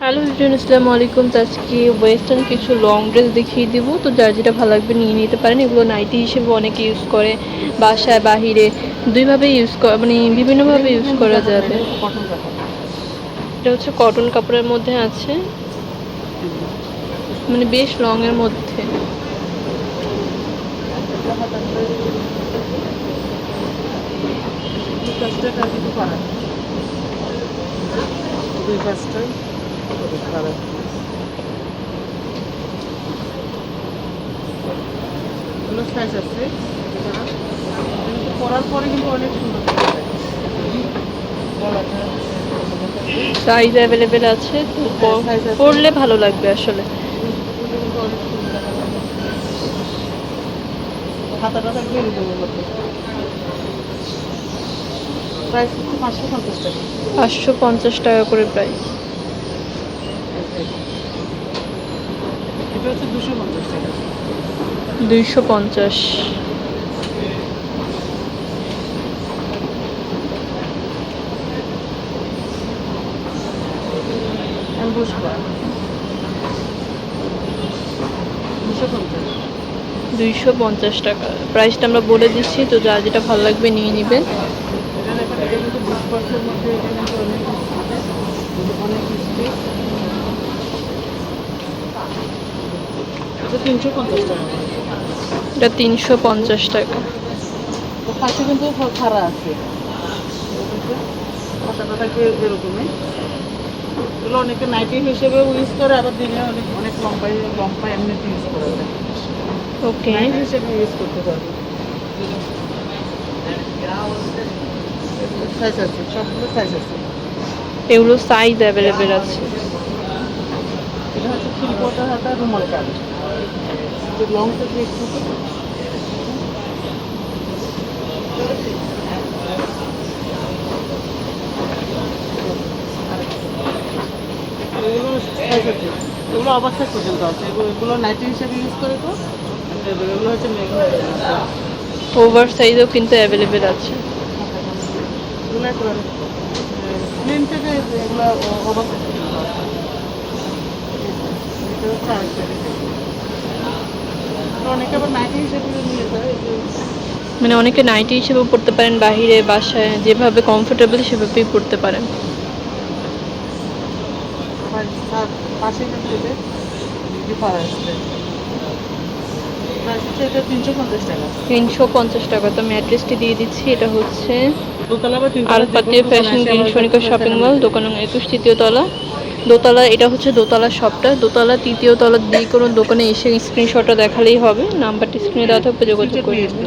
Hello everyone, আসসালামু আলাইকুম। তো আজকে ওয়েস্টার্ন কিছু লং ড্রেস দেখিয়ে দিব। তো যার যেটা ভালো লাগবে নিয়ে নিতে পারেন। এগুলো নাইটি হিসেবে অনেকে ইউজ করে, বাসায় বাহিরে দুইভাবে ইউজ করা, মানে বিভিন্নভাবে ইউজ করা যাবে। এটা হচ্ছে কটন কাপড়ের মধ্যে আছে, মানে বেশ লং এর মধ্যে। সাইজ আছে পরার পরে কিন্তু অনেক সুন্দর সাইজ অ্যাভেলেবেল আছে, তো পরলে ভালো লাগবে আসলে। হাতাটা থাকবে প্রাইস হচ্ছে 550 টাকা। 550 টাকা করে প্রাইস। এটা হচ্ছে 250 টাকা। 250। অ্যাম্বুশ করা 250। 250 টাকা প্রাইসটা আমরা বলে দিচ্ছি, তো যার যেটা ভালো লাগবে নিয়ে নেবেন। এটা দেখেন, এটা কিন্তু ডিসপার্সের মধ্যে, এটা কিন্তু অনেক স্পেস। এটা 350 টাকা। এটা 350 টাকা। তো পাশে কিন্তু খাড়া আছে, পাতাটা থাকবে এরকমই। এগুলো অনেকে নাইটি হিসেবেও ইউজ করে, আবার দিনে অনেক অনেক লম্বা এমনিতে ইউজ করা যায়। ওকে, নাইটি হিসেবে ইউজ করতে পারবে। সাইজ আছে, সবগুলো সাইজ আছে। এগুলো সাইজ অ্যাভেলেবেল আছে। এটা হচ্ছে 3/4 হাতা রুমাল কাট, লং থেকে একটু এগুলো সাইজ আছে। এগুলো অবস্থা পর্যন্ত আছে, এগুলো নাইটি হিসেবে ইউজ করে। তো এগুলো হচ্ছে মেঘনা, ওভার সাইজও কিন্তু অ্যাভেলেবেল আছে। এগুলো একেবারে প্লেন থেকে এগুলো অবস্থা পর্যন্ত আছে। এটা হচ্ছে আরেকটা, অনেকে আবার নাইটি হিসেবে নিয়ে যায়। মানে অনেকে নাইটি হিসেবেও পড়তে পারেন, বাহিরে বাসায় যেভাবে কমফোর্টেবল সেভাবেই পড়তে পারেন। পাশে কিন্তু ডিফারেন্স প্রাইস হচ্ছে এটা 350 টাকা। 350 টাকা। তো আমি অ্যাড্রেসটি দিয়ে দিচ্ছি। এটা হচ্ছে দোতলা বা তিনতলা Alfatia fashion green Sonika shopping mall, দোকান নং 21, তৃতীয় তলা। দোতলা, এটা হচ্ছে দোতলা শপটা। দোতলা তৃতীয় তলা দিয়ে কোনো দোকানে এসে স্ক্রিনশটটা দেখালেই হবে। নাম্বারটি স্ক্রিনে দেওয়া থাকবে, যোগাযোগ করে নেবেন।